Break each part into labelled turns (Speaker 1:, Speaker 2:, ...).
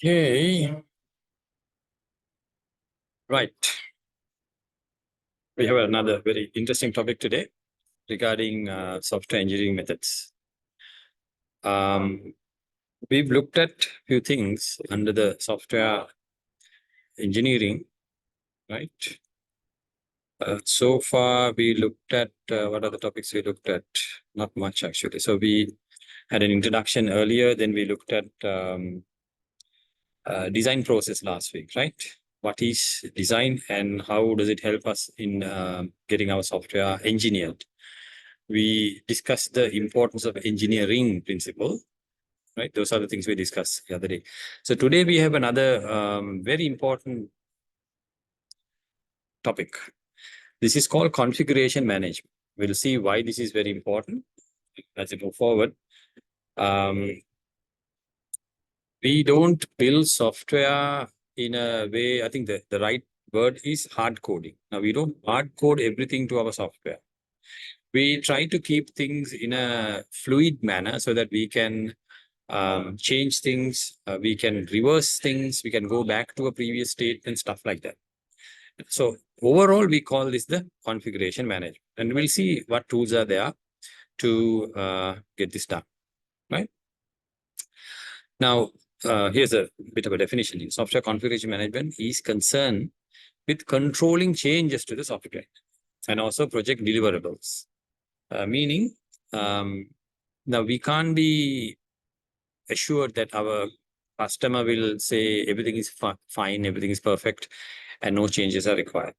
Speaker 1: Okay, right. We have another very interesting topic today regarding software engineering methods. We've looked at a few things under the software engineering, right? So far, we looked at what are the topics we looked at? Not much, actually. So we had an introduction earlier, then we looked at design process last week, right? What is design and how does it help us in getting our software engineered? We discussed the importance of engineering principle, right? Those are the things we discussed the other day. So today we have another very important topic. This is called configuration management. We'll see why this is very important as we move forward. We don't build software in a way, I think the right word is hard coding. Now, we don't hard code everything to our software. We try to keep things in a fluid manner so that we can change things, we can reverse things, we can go back to a previous state and stuff like that. So overall, we call this the configuration management. And we'll see what tools are there to get this done, right? Now, here's a bit of a definition. Software configuration management is concerned with controlling changes to the software and also project deliverables. Meaning, now we can't be assured that our customer will say everything is fine, everything is perfect, and no changes are required.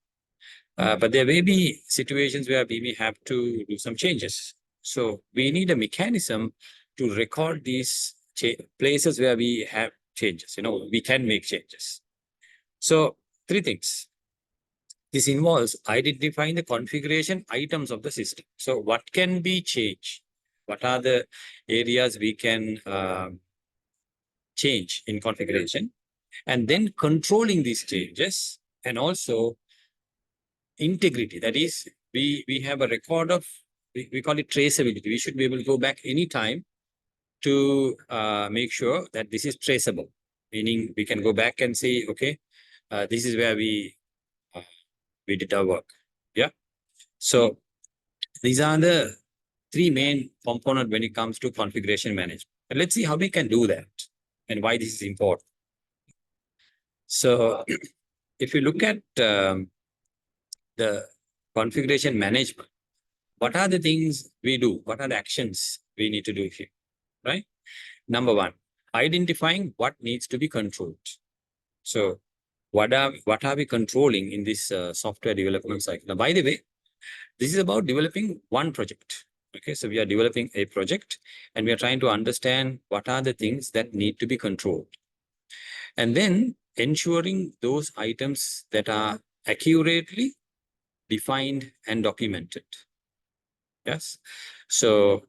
Speaker 1: But there may be situations where we may have to do some changes. So we need a mechanism to record these places where we have changes. We can make changes. So three things. This involves identifying the configuration items of the system. So what can be changed? What are the areas we can change in configuration? And then controlling these changes, and also integrity. That is, we have a record of, we call it traceability. We should be able to go back anytime to make sure that this is traceable. Meaning we can go back and say, okay, this is where we did our work. Yeah. So these are the three main components when it comes to configuration management. And let's see how we can do that and why this is important. So if you look at the configuration management, what are the things we do? What are the actions we need to do here, right? Number one, identifying what needs to be controlled. So what are we controlling in this software development cycle? Now, by the way, this is about developing one project. Okay, so we are developing a project and we are trying to understand what are the things that need to be controlled. And then ensuring those items that are accurately defined and documented. Yes. So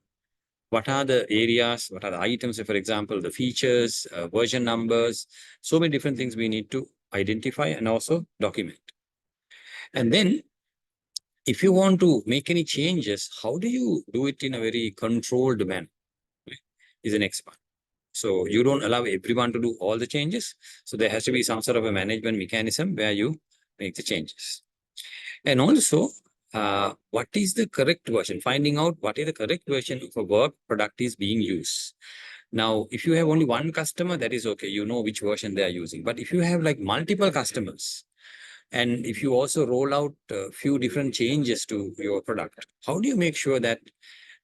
Speaker 1: what are the areas, what are the items, for example, the features, version numbers, so many different things we need to identify and also document. And then if you want to make any changes, how do you do it in a very controlled manner? Right? Is the next part. So you don't allow everyone to do all the changes. So there has to be some sort of a management mechanism where you make the changes. And also, what is the correct version? Finding out what is the correct version of a work product is being used. Now, if you have only one customer, that is okay. You know which version they are using. But if you have like multiple customers, and if you also roll out a few different changes to your product, how do you make sure that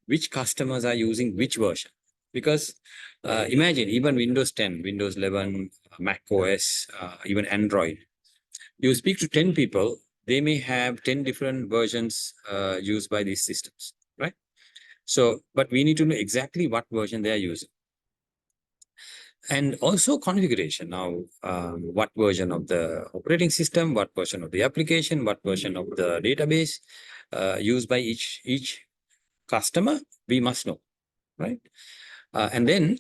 Speaker 1: which customers are using which version? Because imagine even Windows 10, Windows 11, Mac OS, even Android. You speak to 10 people, they may have 10 different versions used by these systems, right? So, but we need to know exactly what version they are using. And also configuration. Now, what version of the operating system, what version of the application, what version of the database used by each customer, we must know, right? And then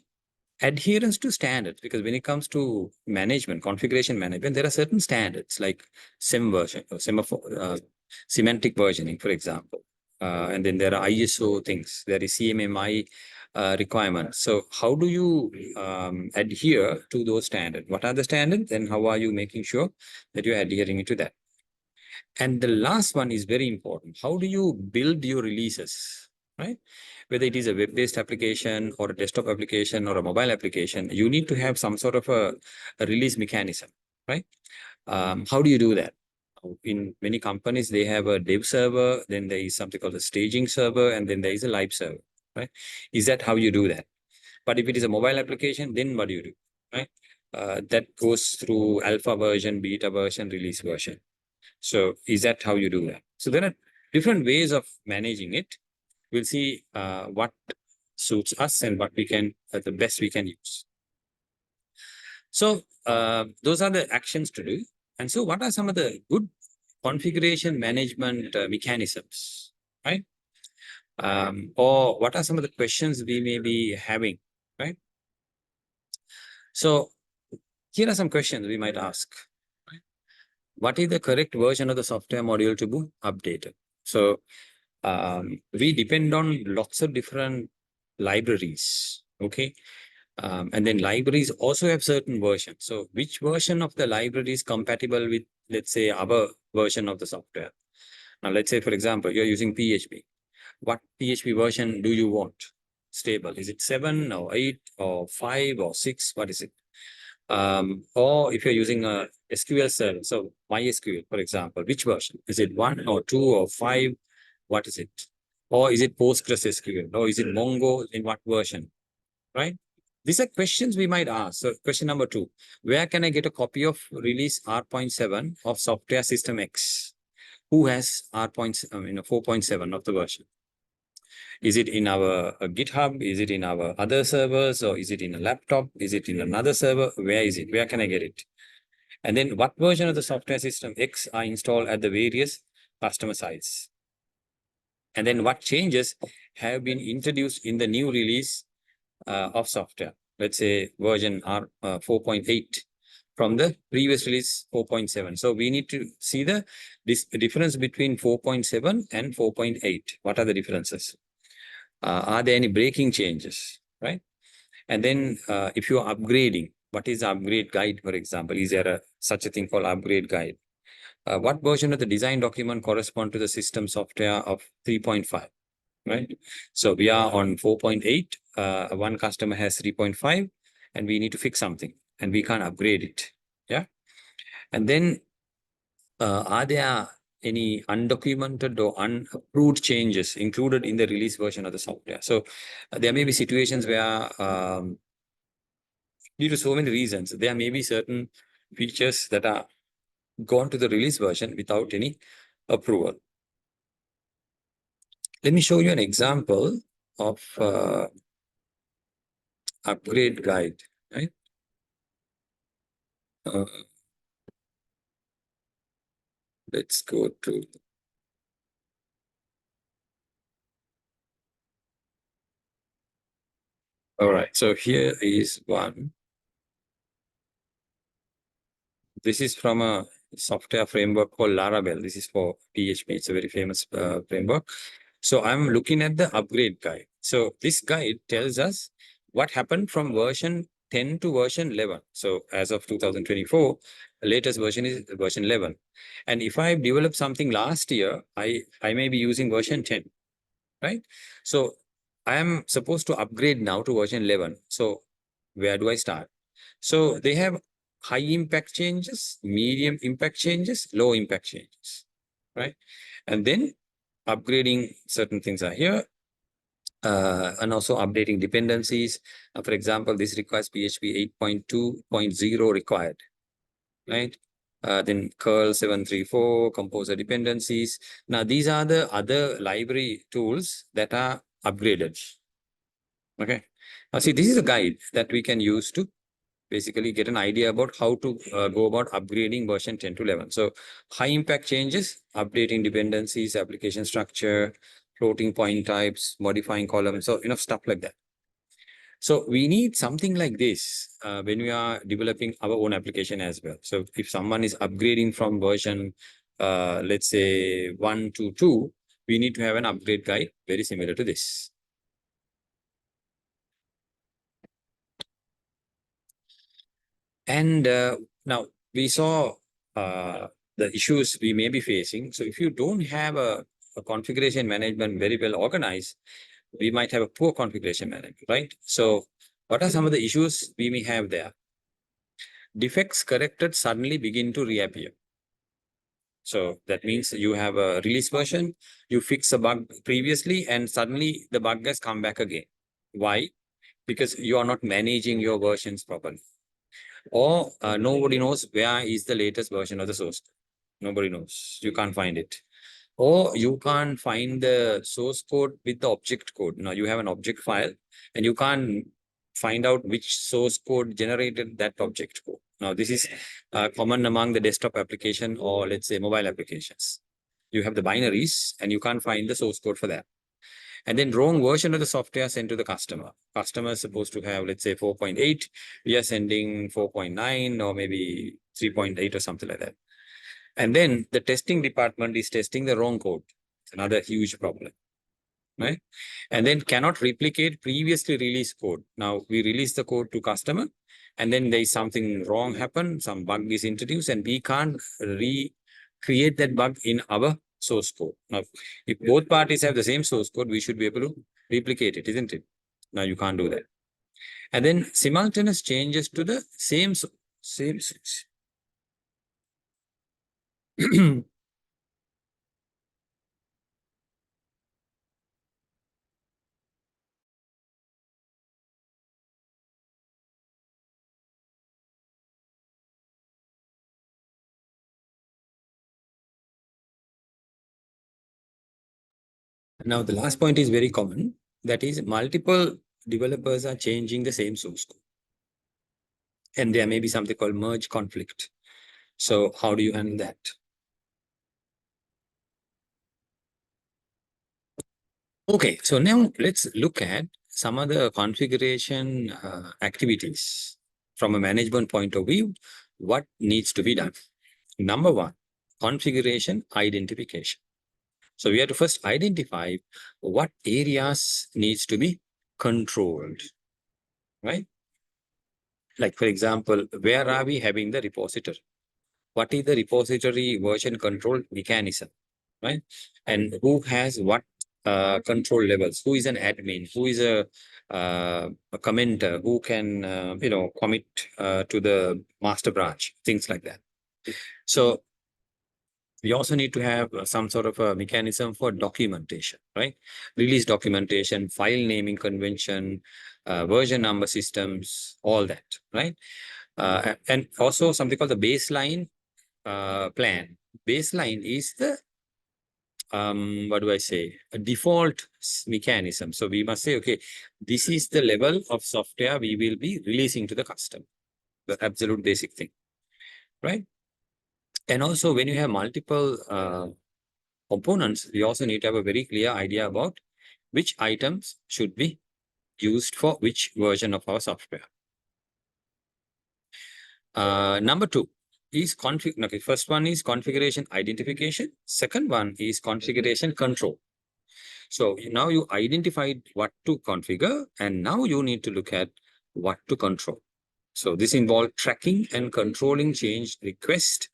Speaker 1: adherence to standards, because when it comes to management, configuration management, there are certain standards like SEM version or semantic versioning, for example. And then there are ISO things. There is CMMI requirements. So how do you adhere to those standards? What are the standards? And how are you making sure that you're adhering to that? And the last one is very important. How do you build your releases, right? Whether it is a web-based application or a desktop application or a mobile application, you need to have some sort of a release mechanism, right? How do you do that? In many companies, they have a dev server, then there is something called a staging server, and then there is a live server, right? Is that how you do that? But if it is a mobile application, then what do you do, right? That goes through alpha version, beta version, release version. So is that how you do that? So there are different ways of managing it. We'll see what suits us and what we can, the best we can use. So those are the actions to do. And so what are some of the good configuration management mechanisms, right? Or what are some of the questions we may be having, right? So here are some questions we might ask. Right? What is the correct version of the software module to be updated? So we depend on lots of different libraries, okay? And then libraries also have certain versions. So which version of the library is compatible with, let's say, our version of the software? Now, let's say, for example, you're using PHP. What PHP version do you want? Stable. Is it 7 or 8 or 5 or 6? What is it? Or if you're using a SQL server, so MySQL, for example, which version? Is it 1 or 2 or 5? What is it? Or is it PostgreSQL? Or is it Mongo? In what version? Right? These are questions we might ask. So question number 2, where can I get a copy of release R.7 of software system X? Who has R.4.7 of the version? Is it in our GitHub? Is it in our other servers? Or is it in a laptop? Is it in another server? Where is it? Where can I get it? And then what version of the software system X are installed at the various customer sites? And then what changes have been introduced in the new release of software? Let's say version R 4.8 from the previous release 4.7. So we need to see the difference between 4.7 and 4.8. What are the differences? Are there any breaking changes, right? And then if you are upgrading, what is the upgrade guide, for example? Is there such a thing called upgrade guide? What version of the design document correspond to the system software of 3.5, right? So we are on 4.8. One customer has 3.5, and we need to fix something, and we can't upgrade it. Yeah. And then are there any undocumented or unapproved changes included in the release version of the software? So there may be situations where due to so many reasons, there may be certain features that are gone to the release version without any approval. Let me show you an example of upgrade guide, right? Let's go to all right. So here is one. This is from a software framework called Laravel. This is for PHP. It's a very famous framework. So I'm looking at the upgrade guide. So this guide tells us what happened from version 10 to version 11. So as of 2024, the latest version is version 11. And if I developed something last year, I may be using version 10, right? So I am supposed to upgrade now to version 11. So where do I start? So they have high impact changes, medium impact changes, low impact changes, right? And then upgrading certain things are here. And also updating dependencies. For example, this requires PHP 8.2.0 required, right? Then curl 734, composer dependencies. Now, these are the other library tools that are upgraded. Okay. Now, see, this is a guide that we can use to basically get an idea about how to go about upgrading version 10 to 11. So high impact changes, updating dependencies, application structure, floating point types, modifying columns, so stuff like that. So we need something like this when we are developing our own application as well. So if someone is upgrading from version, let's say 1 to 2, we need to have an upgrade guide very similar to this. And now we saw the issues we may be facing. So if you don't have a configuration management very well organized, we might have a poor configuration management, right? So what are some of the issues we may have there? Defects corrected suddenly begin to reappear. So that means you have a release version, you fix a bug previously, and suddenly the bug has come back again. Why? Because you are not managing your versions properly. Or nobody knows where is the latest version of the source. Nobody knows. You can't find it. Or you can't find the source code with the object code. Now you have an object file and you can't find out which source code generated that object code. Now this is common among the desktop application or let's say mobile applications. You have the binaries and you can't find the source code for that. And then wrong version of the software sent to the customer. Customer is supposed to have, let's say 4.8. We are sending 4.9 or maybe 3.8 or something like that. And then the testing department is testing the wrong code. It's another huge problem, right? And then cannot replicate previously released code. Now we release the code to customer and then there is something wrong happen, some bug is introduced and we can't recreate that bug in our source code. Now, if both parties have the same source code, we should be able to replicate it, isn't it? Now you can't do that. And then simultaneous changes to the same source. Now, the last point is very common. That is, multiple developers are changing the same source code. And there may be something called merge conflict. So how do you handle that? Okay, so now let's look at some of the configuration activities from a management point of view. What needs to be done? Number one, configuration identification. So we have to first identify what areas needs to be controlled, right? Like, for example, where are we having the repository? What is the repository version control mechanism, right? And who has what control levels? Who is an admin? Who is a commenter? Who can, commit to the master branch? Things like that. So we also need to have some sort of a mechanism for documentation, right? Release documentation, file naming convention, version number systems, all that, right? And also something called the baseline plan. Baseline is the, what do I say, a default mechanism. So we must say, okay, this is the level of software we will be releasing to the customer, the absolute basic thing, right? And also when you have multiple components, we also need to have a very clear idea about which items should be used for which version of our software. Number two is okay, first one is configuration identification. Second one is configuration control. So now you identified what to configure, and now you need to look at what to control. So this involves tracking and controlling change request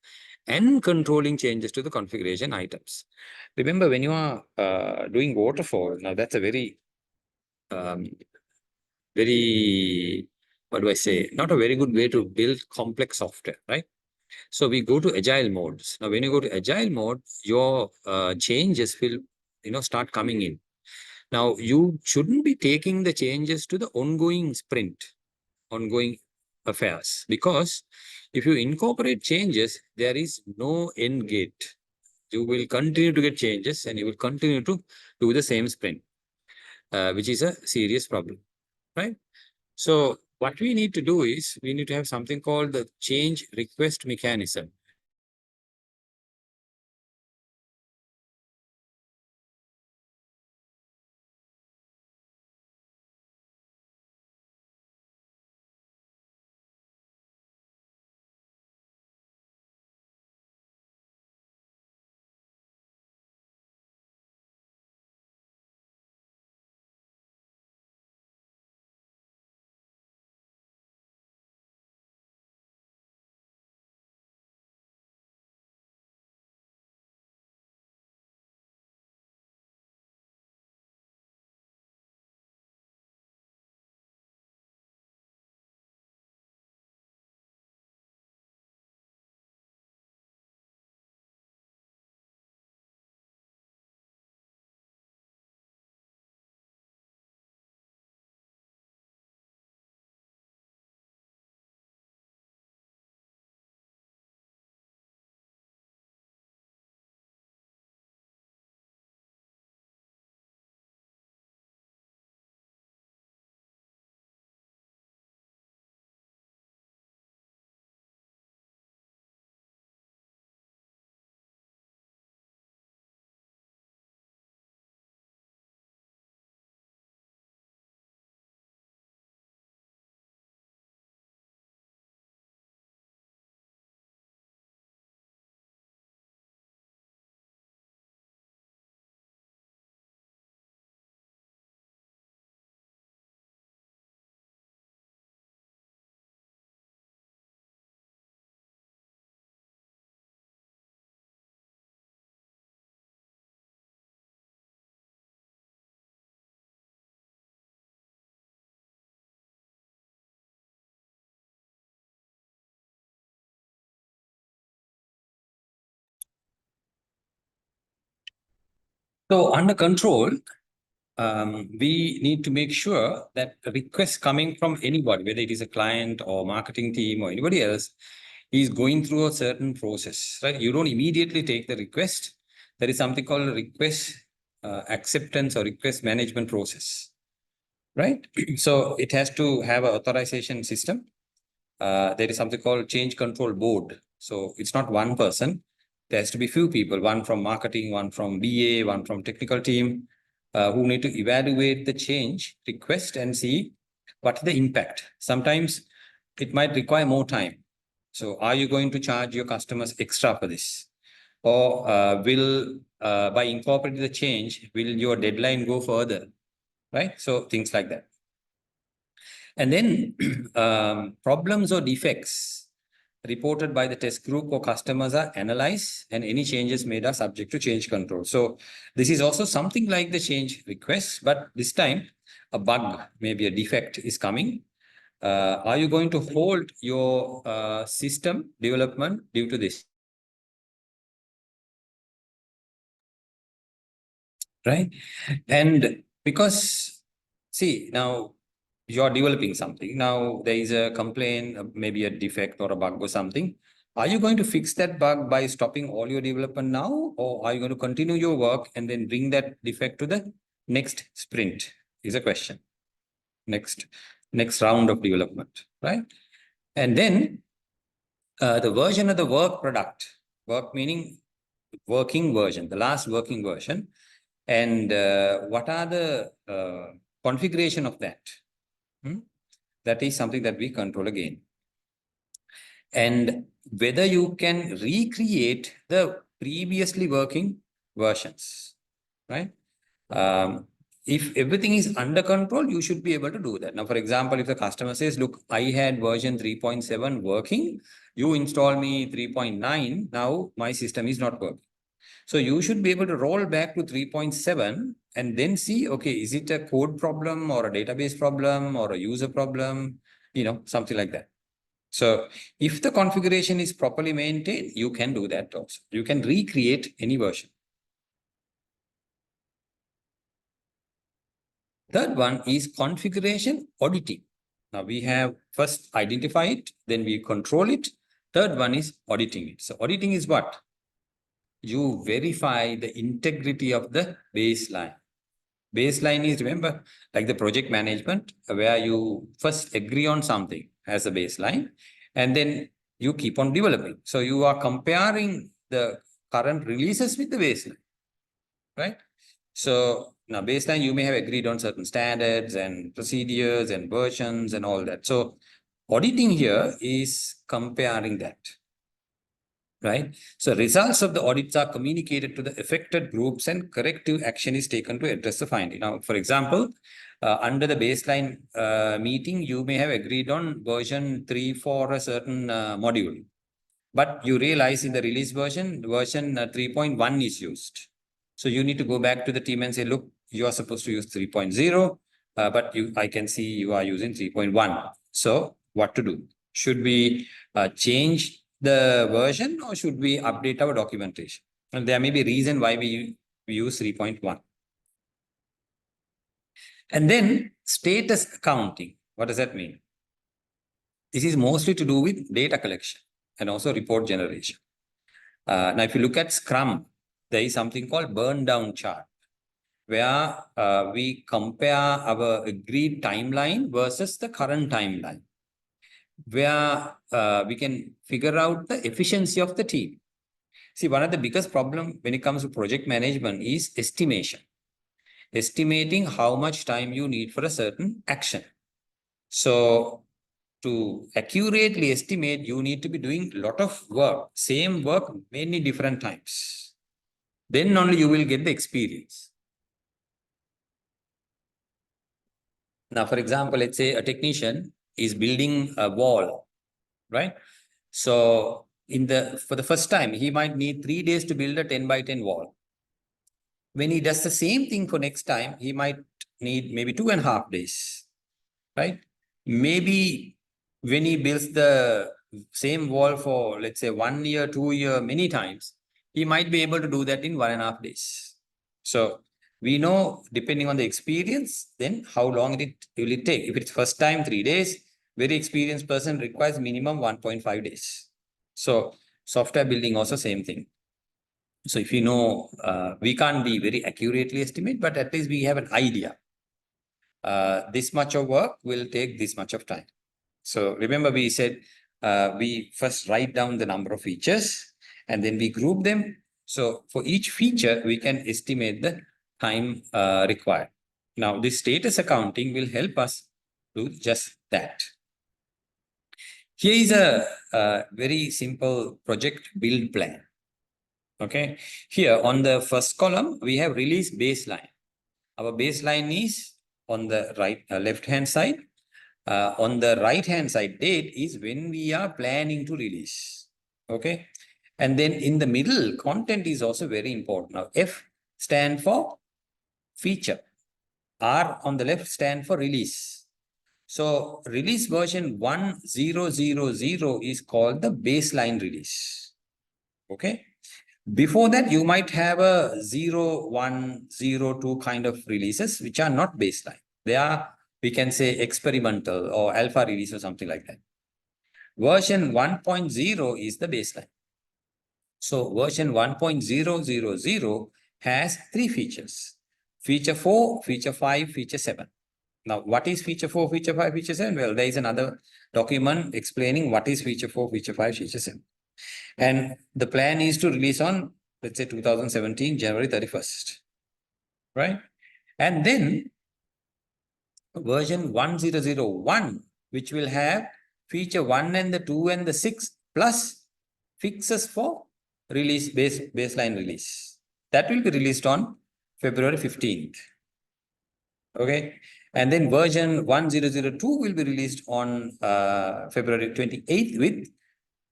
Speaker 1: and controlling changes to the configuration items. Remember, when you are doing waterfall, now that's a very, um, very, what do I say, not a very good way to build complex software, right? So we go to agile modes. Now, when you go to agile mode, your changes will, start coming in. Now, you shouldn't be taking the changes to the ongoing sprint, ongoing affairs, because if you incorporate changes, there is no end gate. You will continue to get changes and you will continue to do the same sprint, which is a serious problem, right? So what we need to do is we need to have something called the change request mechanism. So under control, we need to make sure that a request coming from anybody, whether it is a client or marketing team or anybody else, is going through a certain process, right? You don't immediately take the request. There is something called a request acceptance or request management process, right? So it has to have an authorization system. There is something called change control board. So it's not one person. There has to be few people, one from marketing, one from BA, one from technical team, who need to evaluate the change request and see what's the impact. Sometimes it might require more time. So are you going to charge your customers extra for this? Or will, by incorporating the change, will your deadline go further? Right? So things like that. And then problems or defects reported by the test group or customers are analyzed, and any changes made are subject to change control. So this is also something like the change request, but this time a bug, maybe a defect is coming. Are you going to hold your system development due to this? Right? And because, see, now you're developing something. Now there is a complaint, maybe a defect or a bug or something. Are you going to fix that bug by stopping all your development now? Or are you going to continue your work and then bring that defect to the next sprint? Is a question. Next round of development, right? And then the version of the work product, work meaning working version, the last working version. And what are the configuration of that? That is something that we control again. And whether you can recreate the previously working versions, right? If everything is under control, you should be able to do that. Now, for example, if the customer says, look, I had version 3.7 working, you install me 3.9, now my system is not working. So you should be able to roll back to 3.7 and then see, okay, is it a code problem or a database problem or a user problem, something like that. So if the configuration is properly maintained, you can do that also. You can recreate any version. Third one is configuration auditing. Now we have first identify it, then we control it. Third one is auditing it. So auditing is what? You verify the integrity of the baseline. Baseline is, remember, like the project management, where you first agree on something as a baseline, and then you keep on developing. So you are comparing the current releases with the baseline, right? So now baseline, you may have agreed on certain standards and procedures and versions and all that. So auditing here is comparing that. Right? So results of the audits are communicated to the affected groups and corrective action is taken to address the finding. Now, for example, under the baseline meeting, you may have agreed on version 3 for a certain module, but you realize in the release version 3.1 is used. So you need to go back to the team and say, look, you are supposed to use 3.0, but I can see you are using 3.1. So what to do? Should we change the version or should we update our documentation? And there may be a reason why we use 3.1. And then status accounting. What does that mean? This is mostly to do with data collection and also report generation. Now, if you look at Scrum, there is something called burn down chart, where we compare our agreed timeline versus the current timeline, where we can figure out the efficiency of the team. See, one of the biggest problems when it comes to project management is estimation. Estimating how much time you need for a certain action. So to accurately estimate, you need to be doing a lot of work, same work, many different times. Then only you will get the experience. Now, for example, let's say a technician is building a wall, right? So for the first time, he might need 3 days to build a 10 by 10 wall. When he does the same thing for next time, he might need maybe 2.5 days, right? Maybe when he builds the same wall for, let's say, 1 year, 2 year, many times, he might be able to do that in 1.5 days. So we know, depending on the experience, then how long will it take. If it's first time, 3 days, very experienced person requires minimum 1.5 days. So software building also same thing. So if you know, we can't be very accurately estimate, but at least we have an idea. This much of work will take this much of time. So remember we said we first write down the number of features and then we group them. So for each feature, we can estimate the time required. Now this status accounting will help us do just that. Here is a very simple project build plan. Okay, here on the first column, we have release baseline. Our baseline is on the left hand side. On the right hand side, date is when we are planning to release. Okay, and then in the middle, content is also very important. Now F stand for feature, R on the left stand for release. So release version 1000 is called the baseline release. Okay, before that, you might have a 0102 kind of releases, which are not baseline. They are, we can say, experimental or alpha release or something like that. Version 1.0 is the baseline. So version 1.000 has 3 features. Feature 4, feature 5, feature 7. Now, what is feature 4, feature 5, feature 7? Well, there is another document explaining what is feature 4, feature 5, feature 7. And the plan is to release on, let's say, 2017, January 31st, right? And then version 1001, which will have feature 1 and the 2 and the 6 plus fixes for release, baseline release. That will be released on February 15th. Okay. And then version 1002 will be released on February 28th with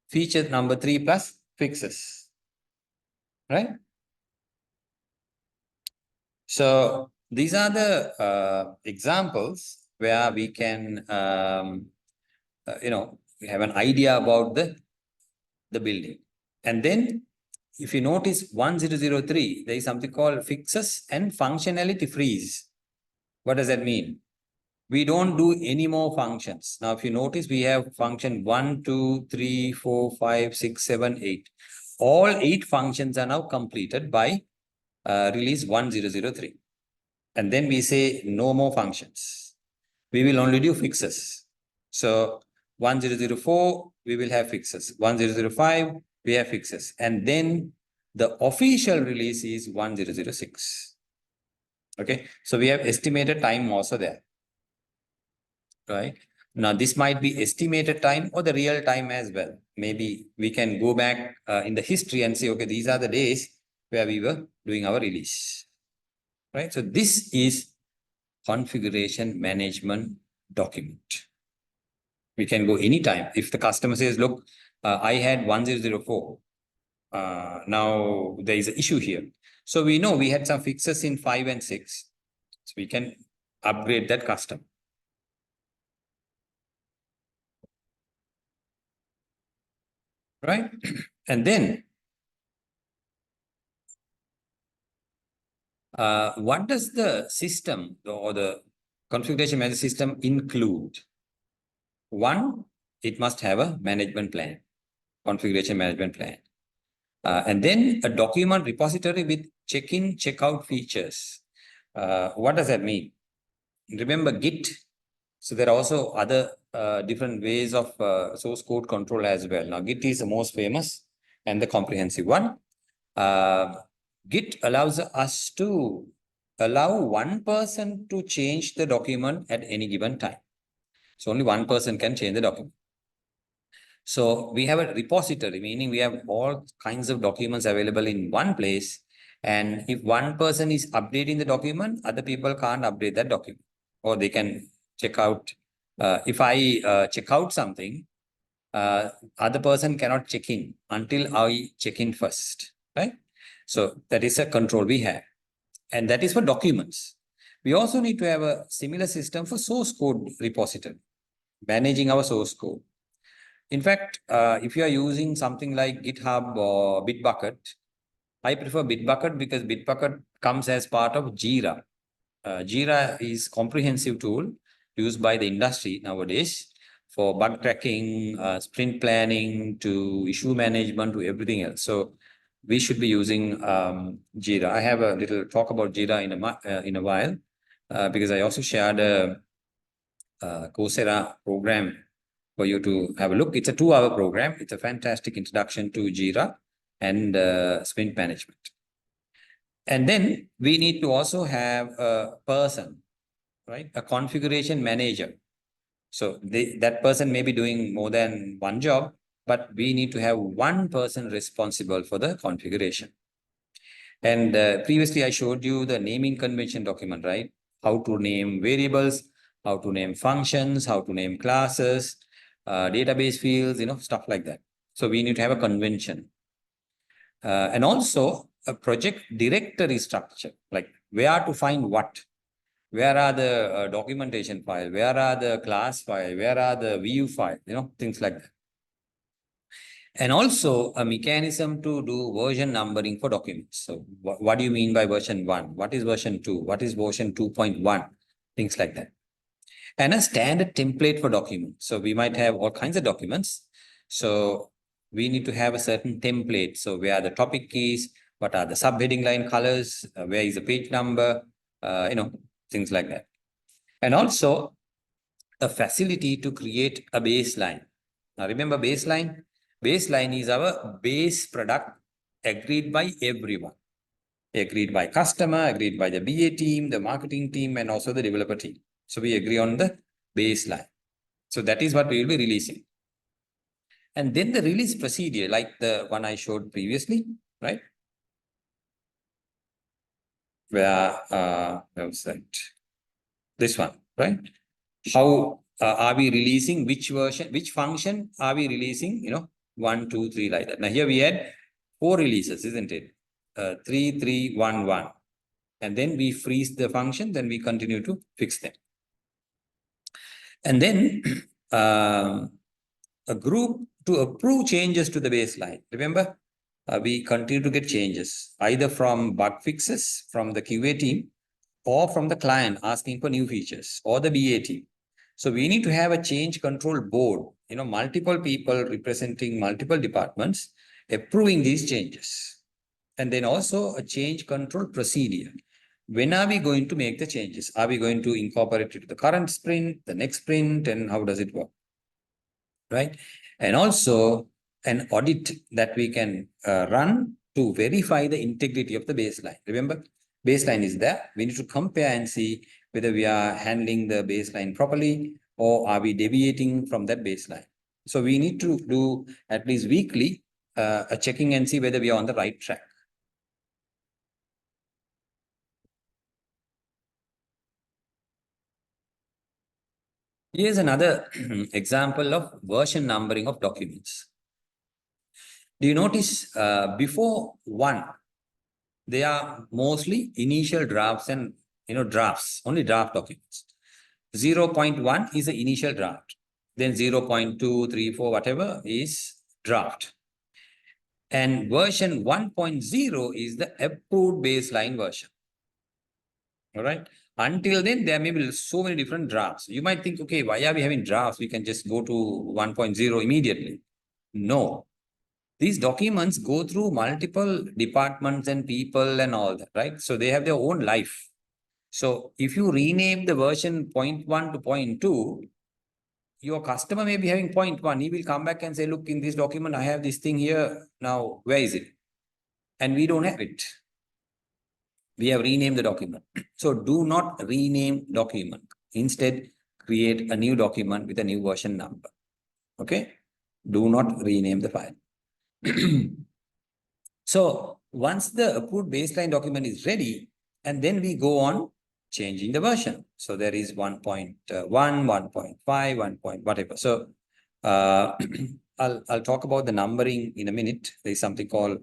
Speaker 1: feature number 3 plus fixes, right? So these are the examples where we can, we have an idea about the building. And then if you notice 1003, there is something called fixes and functionality freeze. What does that mean? We don't do any more functions. Now, if you notice, we have function 1, 2, 3, 4, 5, 6, 7, 8. All 8 functions are now completed by release 1003. And then we say no more functions. We will only do fixes. So 1004, we will have fixes. 1005, we have fixes. And then the official release is 1006. Okay, so we have estimated time also there. Right? Now, this might be estimated time or the real time as well. Maybe we can go back in the history and say, okay, these are the days where we were doing our release. Right? So this is configuration management document. We can go anytime. If the customer says, look, I had 1004. Now there is an issue here. So we know we had some fixes in 5 and 6. So we can upgrade that custom. Right? And then what does the system or the configuration management system include? One, it must have a management plan, configuration management plan. And then a document repository with check-in, check-out features. What does that mean? Remember Git. So there are also other different ways of source code control as well. Now, Git is the most famous and the comprehensive one. Git allows us to allow one person to change the document at any given time. So only one person can change the document. So we have a repository, meaning we have all kinds of documents available in one place. And if one person is updating the document, other people can't update that document. Or they can check out. If I check out something, other person cannot check in until I check in first, right? So that is a control we have. And that is for documents. We also need to have a similar system for source code repository, managing our source code. In fact, if you are using something like GitHub or Bitbucket, I prefer Bitbucket because Bitbucket comes as part of Jira. Jira is comprehensive tool used by the industry nowadays for bug tracking, sprint planning, to issue management, to everything else. So we should be using Jira. I have a little talk about Jira in a while because I also shared a Coursera program for you to have a look. It's a 2-hour program. It's a fantastic introduction to Jira and sprint management. And then we need to also have a person, right? A configuration manager. So that person may be doing more than one job, but we need to have one person responsible for the configuration. And previously I showed you the naming convention document, right? How to name variables, how to name functions, how to name classes, database fields, stuff like that. So we need to have a convention. And also a project directory structure, like where to find what. Where are the documentation file? Where are the class file? Where are the view file? Things like that. And also a mechanism to do version numbering for documents. So what do you mean by version 1? What is version 2? What is version 2.1? Things like that. And a standard template for documents. So we might have all kinds of documents. So we need to have a certain template. So where are the topic keys? What are the subheading line colors? Where is the page number? Things like that. And also a facility to create a baseline. Now remember baseline? Baseline is our base product agreed by everyone. Agreed by customer, agreed by the BA team, the marketing team, and also the developer team. So we agree on the baseline. So that is what we will be releasing. And then the release procedure, like the one I showed previously, right? Where was that? This one, right? How are we releasing which version, which function are we releasing? 1, 2, 3 like that. Now here we had 4 releases, isn't it? 3, 3, 1, 1. And then we freeze the function, then we continue to fix them. And then a group to approve changes to the baseline. Remember, we continue to get changes either from bug fixes from the QA team or from the client asking for new features or the BA team. So we need to have a change control board, multiple people representing multiple departments approving these changes. And then also a change control procedure. When are we going to make the changes? Are we going to incorporate it to the current sprint, the next sprint, and how does it work? Right? And also an audit that we can run to verify the integrity of the baseline. Remember, baseline is there. We need to compare and see whether we are handling the baseline properly or are we deviating from that baseline. So we need to do at least weekly a checking and see whether we are on the right track. Here's another example of version numbering of documents. Do you notice before 1, they are mostly initial drafts and drafts, only draft documents. 0.1 is the initial draft. Then 0.2, 3, 4, whatever is draft. And version 1.0 is the approved baseline version. All right. Until then, there may be so many different drafts. You might think, okay, why are we having drafts? We can just go to 1.0 immediately. No. These documents go through multiple departments and people and all that, right? So they have their own life. So if you rename the version 0.1 to 0.2, your customer may be having 0.1. He will come back and say, look, in this document, I have this thing here. Now, where is it? And we don't have it. We have renamed the document. So do not rename document. Instead, create a new document with a new version number. Okay? Do not rename the file. So once the approved baseline document is ready, and then we go on changing the version. So there is 1.1, 1.5, 1. Whatever. So I'll talk about the numbering in a minute. There is something called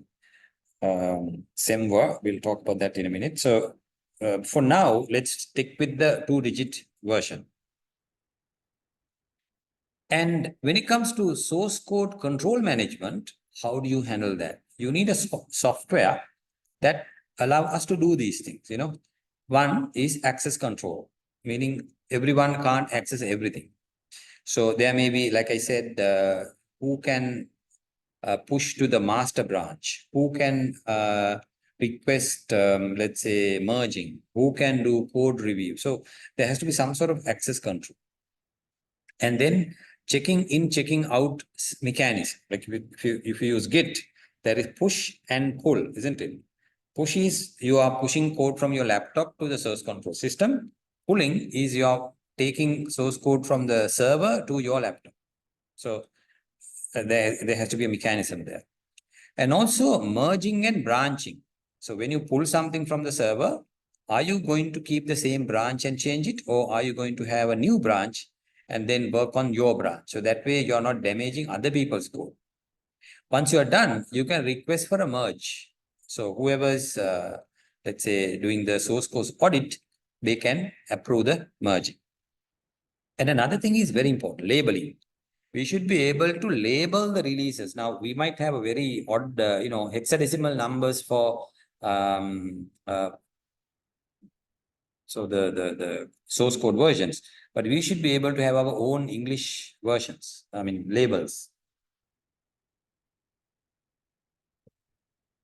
Speaker 1: SEMVA. We'll talk about that in a minute. So for now, let's stick with the 2-digit version. And when it comes to source code control management, how do you handle that? You need a software that allow us to do these things. One is access control, meaning everyone can't access everything. So there may be, like I said, who can push to the master branch, who can request, let's say, merging, who can do code review. So there has to be some sort of access control. And then checking in, checking out mechanism. Like if you use Git, there is push and pull, isn't it? Push is you are pushing code from your laptop to the source control system. Pulling is you are taking source code from the server to your laptop. So there has to be a mechanism there. And also merging and branching. So when you pull something from the server, are you going to keep the same branch and change it? Or are you going to have a new branch and then work on your branch? So that way you're not damaging other people's code. Once you are done, you can request for a merge. So whoever's, let's say, doing the source code audit, they can approve the merging. And another thing is very important, labeling. We should be able to label the releases. Now, we might have a very odd, hexadecimal numbers for so the source code versions, but we should be able to have our own English versions. I mean, labels.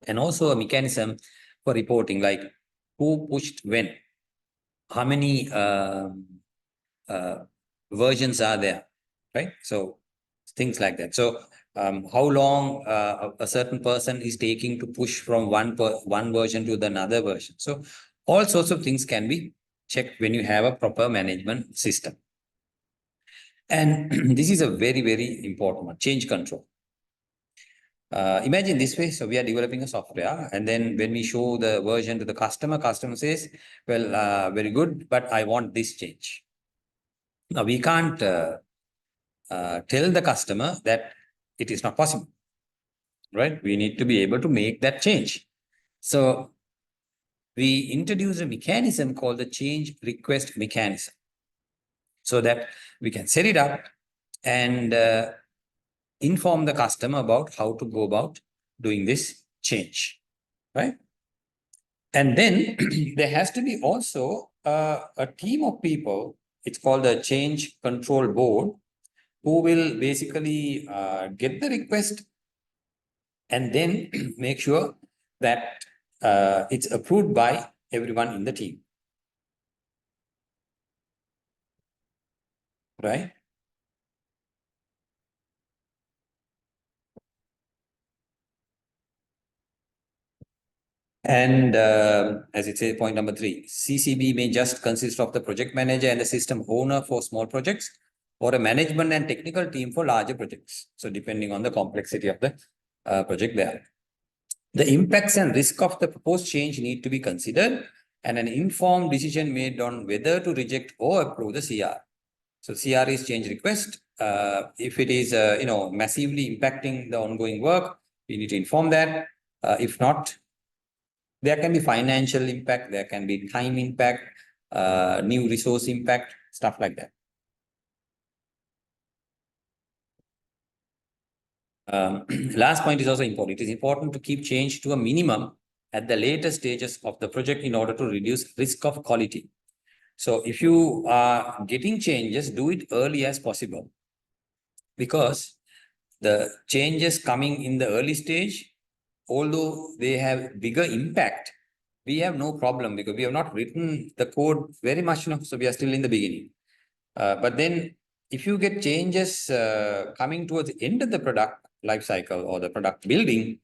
Speaker 1: And also a mechanism for reporting, like who pushed when, how many versions are there, right? So things like that. So how long a certain person is taking to push from one version to the another version. So all sorts of things can be checked when you have a proper management system. And this is a very, very important one, change control. Imagine this way. So we are developing a software, and then when we show the version to the customer says, well, very good, but I want this change. Now we can't tell the customer that it is not possible, right? We need to be able to make that change. So we introduce a mechanism called the change request mechanism, so that we can set it up and inform the customer about how to go about doing this change, right? And then there has to be also a team of people. It's called a change control board, who will basically get the request and then make sure that it's approved by everyone in the team, right? And as it says, point number 3, CCB may just consist of the project manager and the system owner for small projects, or a management and technical team for larger projects. So depending on the complexity of the project there. The impacts and risk of the proposed change need to be considered, and an informed decision made on whether to reject or approve the CR. So CR is change request. If it is massively impacting the ongoing work, we need to inform that. If not, there can be financial impact, there can be time impact, new resource impact, stuff like that. Last point is also important. It is important to keep change to a minimum at the later stages of the project in order to reduce risk of quality. So if you are getting changes, do it early as possible, because the changes coming in the early stage, although they have bigger impact, we have no problem because we have not written the code very much, so we are still in the beginning. But then if you get changes coming towards the end of the product life cycle or the product building,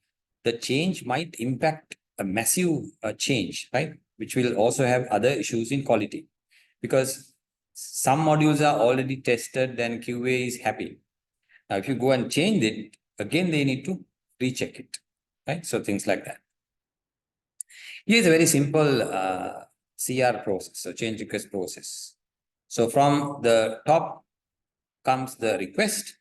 Speaker 1: the change might impact a massive change, right? Which will also have other issues in quality, because some modules are already tested, then QA is happy. Now, if you go and change it, again, they need to recheck it, right? So things like that. Here's a very simple CR process, so change request process. So from the top comes the request,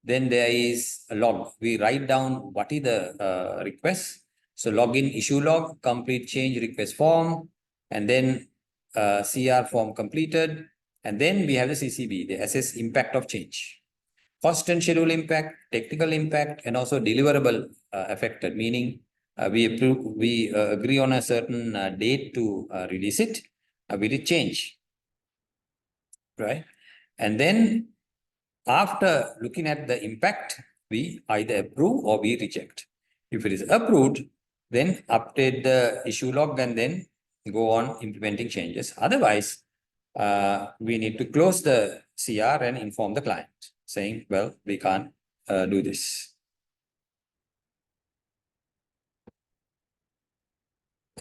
Speaker 1: then there is a log. We write down what is the request. So login issue log, complete change request form, and then CR form completed. And then we have the CCB, the assess impact of change. Cost and schedule impact, technical impact, and also deliverable affected, meaning
Speaker 2: we agree on a certain date to release it, will it change? Right? And then after looking at the impact, we either approve or we reject. If it is approved, then update the issue log and then go on implementing changes. Otherwise, we need to close the CR and inform the client saying, well, we can't do this.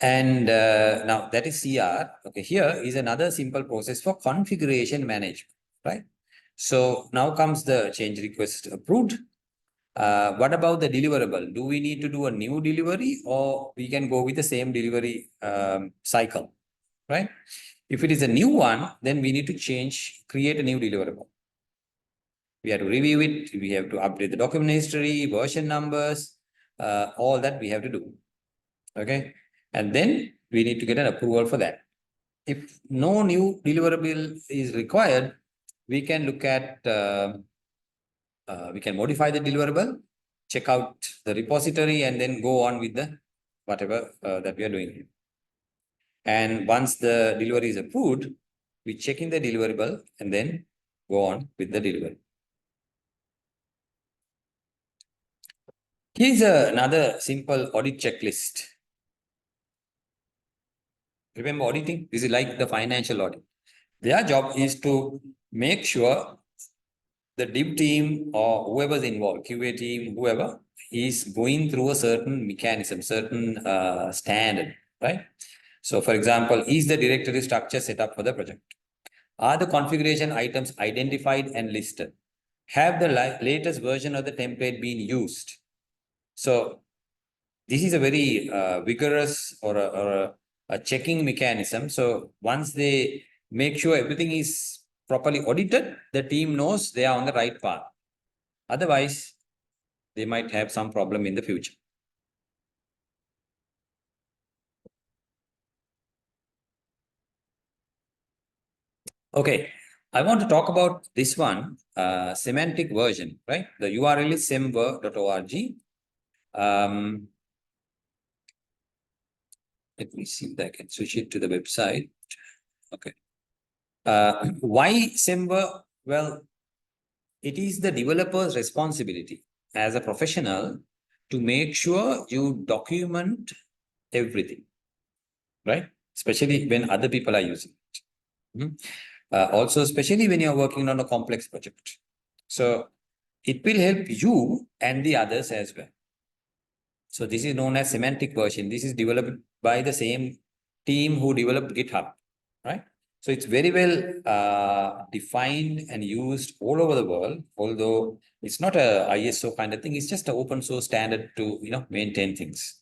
Speaker 2: And now that is CR. Okay, here is another simple process for configuration management, right? So now comes the change request approved. What about the deliverable? Do we need to do a new delivery or we can go with the same delivery cycle, right? If it is a new one, then we need to create a new deliverable. We have to review it. We have to update the document history, version numbers, all that we have to do. Okay. And then we need to get an approval for that. If no new deliverable is required, we can look at, we can modify the deliverable, check out the repository, and then go on with the whatever that we are doing. And once the delivery is approved, we check in the deliverable and then go on with the delivery. Here's another simple audit checklist. Remember auditing? This is like the financial audit. Their job is to make sure the div team or whoever's involved, QA team, whoever, is going through a certain mechanism, certain standard, right? So, for example, is the directory structure set up for the project? Are the configuration items identified and listed? Have the latest version of the template been used? So, this is a very vigorous or a checking mechanism. So, once they make sure everything is properly audited, the team knows they are on the right path. Otherwise, they might have some problem in the future. Okay, I want to talk about this one, semantic version, right? The URL is semver.org. Let me see if I can switch it to the website. Okay. Why Semver? Well, it is the developer's responsibility as a professional to make sure you document everything, right? Especially when other people are using it. Also, especially when you're working on a complex project. So it will help you and the others as well. So this is known as semantic version. This is developed by the same team who developed GitHub, right? So it's very well defined and used all over the world, although it's not a ISO kind of thing. It's just an open source standard to maintain things.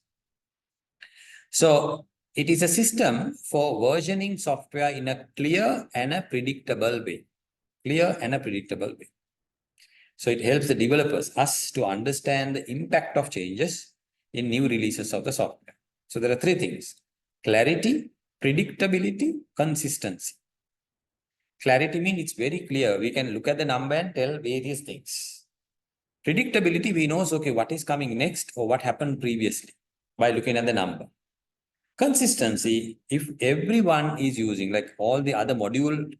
Speaker 2: So it is a system for versioning software in a clear and a predictable way. Clear and a predictable way. So it helps the developers, us, to understand the impact of changes in new releases of the software. So there are three things: clarity, predictability, consistency. Clarity means it's very clear. We can look at the number and tell various things. Predictability, we know, okay, what is coming next or what happened previously by looking at the number. Consistency, if everyone is using, like all the other module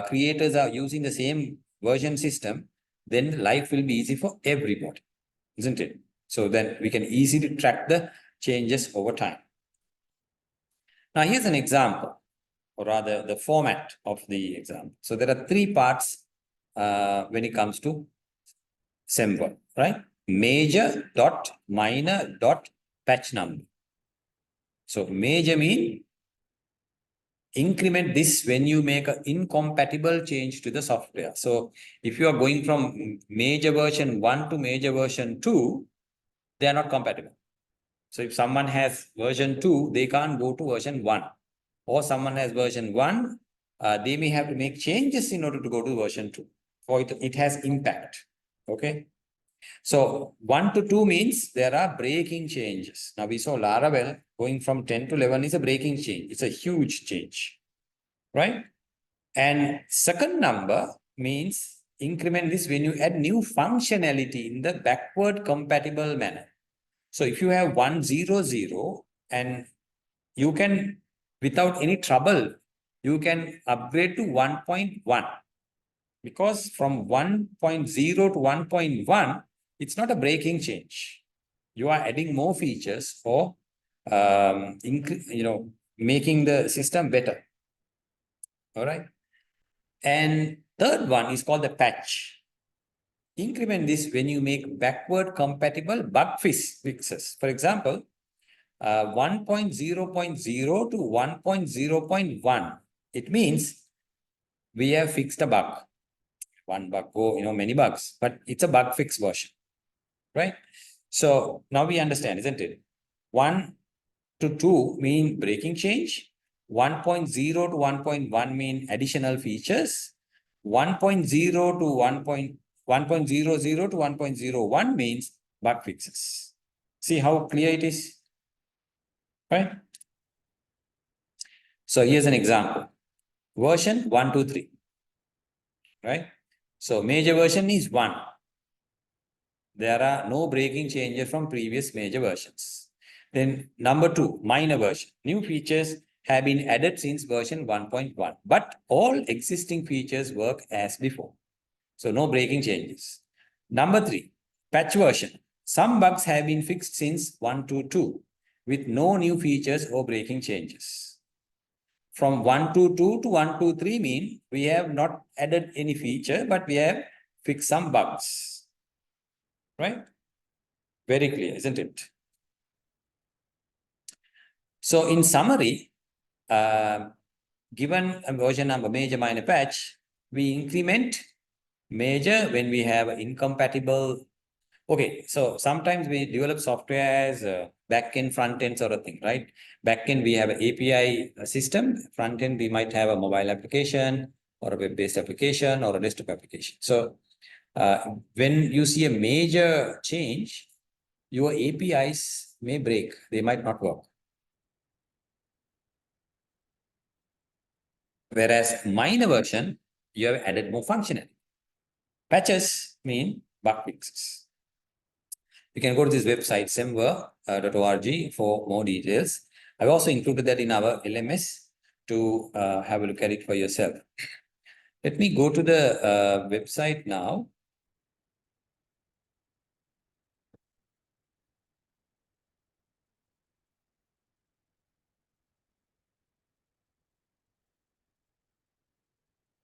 Speaker 2: creators are using the same version system, then life will be easy for everybody, isn't it? So then we can easily track the changes over time. Now here's an example, or rather the format of the example. So there are three parts when it comes to Semver, right? Major dot minor dot patch number. So major mean increment this when you make an incompatible change to the software. So if you are going from major version 1 to major version 2, they are not compatible. So if someone has version 2, they can't go to version 1. Or someone has version 1, they may have to make changes in order to go to version 2. For it has impact. Okay. So 1 to 2 means there are breaking changes. Now we saw Laravel going from 10 to 11 is a breaking change. It's a huge change, right? And second number means increment this when you add new functionality in the backward compatible manner. So if you have 100 and you can, without any trouble, you can upgrade to 1.1, because from 1.0 to 1.1, it's not a breaking change. You are adding more features for making the system better. All right. And third one is called the patch. Increment this when you make backward compatible bug fixes. For example, 1.0.0 to 1.0.1. It means we have fixed a bug. One bug, many bugs, but it's a bug fix version, right? So now we understand, isn't it? 1 to 2 mean breaking change. 1.0 to 1.1 mean additional features. 1.0 to 1.00 to 1.01 means bug fixes. See how clear it is, right? So here's an example. Version 123, right? So major version is 1. There are no breaking changes from previous major versions. Then number 2, minor version. New features have been added since version 1.1, but all existing features work as before. So no breaking changes. Number 3, patch version. Some bugs have been fixed since 1.2 with no new features or breaking changes. From 1.2 to 1.3 mean we have not added any feature, but we have fixed some bugs. Right? Very clear, isn't it? So in summary, given a version number major, minor, patch, we increment major when we have incompatible. Okay, so sometimes we develop software as back-end, front-end sort of thing, right? Back-end, we have an API system. Front-end, we might have a mobile application or a web-based application or a desktop application. So when you see a major change, your APIs may break. They might not work. Whereas minor version, you have added more functionality. Patches mean bug fixes. You can go to this website, semver.org, for more details. I've also included that in our LMS to have a look at it for yourself. Let me go to the website now.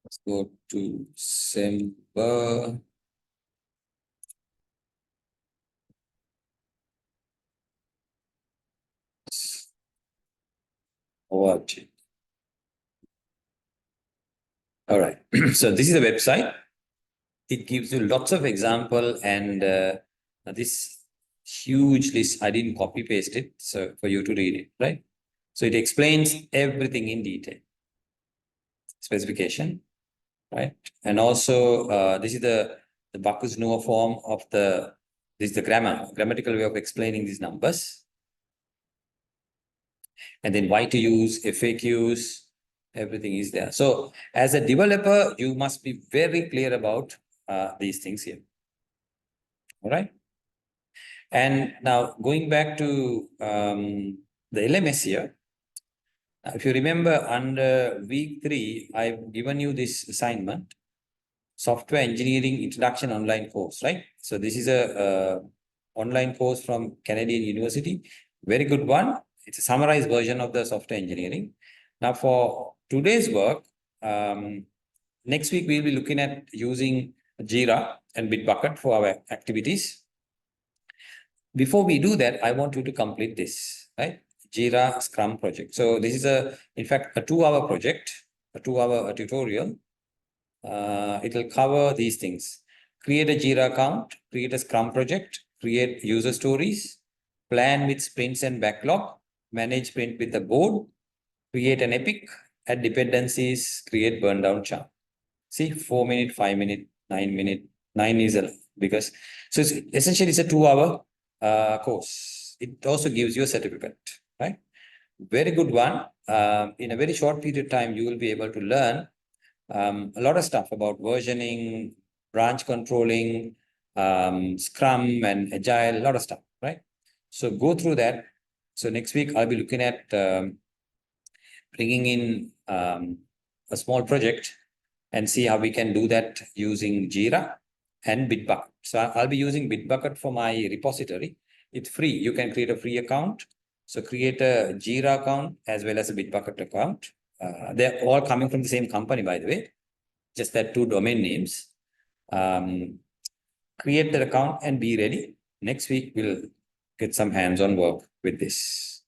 Speaker 2: Let's go to Semver. ORG. All right. So this is the website. It gives you lots of example, and this huge list, I didn't copy paste it, so for you to read it, right? So it explains everything in detail. Specification, right? And also this is the Bacchus Noah form of this is the grammatical way of explaining these numbers. And then why to use, FAQs, everything is there. So as a developer, you must be very clear about these things here. All right. And now going back to the LMS here, if you remember under week 3, I've given you this assignment, Software Engineering Introduction Online course, right? So this is a online course from Canadian University. Very good one. It's a summarized version of the software engineering. Now for today's work, next week we'll be looking at using Jira and Bitbucket for our activities. Before we do that, I want you to complete this, right? Jira Scrum project. So this is in fact, a 2-hour project, a 2-hour tutorial. It will cover these things. Create a Jira account, create a Scrum project, create user stories, plan with sprints and backlog, manage sprint with the board, create an epic, add dependencies, create burn down chart. See, 4 minute, 5 minute, 9 minute, 9 is because, so it's essentially it's a 2-hour course. It also gives you a certificate, right? Very good one. In a very short period of time, you will be able to learn a lot of stuff about versioning, branch controlling, Scrum and Agile, a lot of stuff, right? So go through that. So next week I'll be looking at bringing in a small project and see how we can do that using Jira and Bitbucket. So I'll be using Bitbucket for my repository. It's free. You can create a free account. So create a Jira account as well as a Bitbucket account. They're all coming from the same company, by the way, just that 2 domain names. Create the account and be ready. Next week, we'll get some hands-on work with this.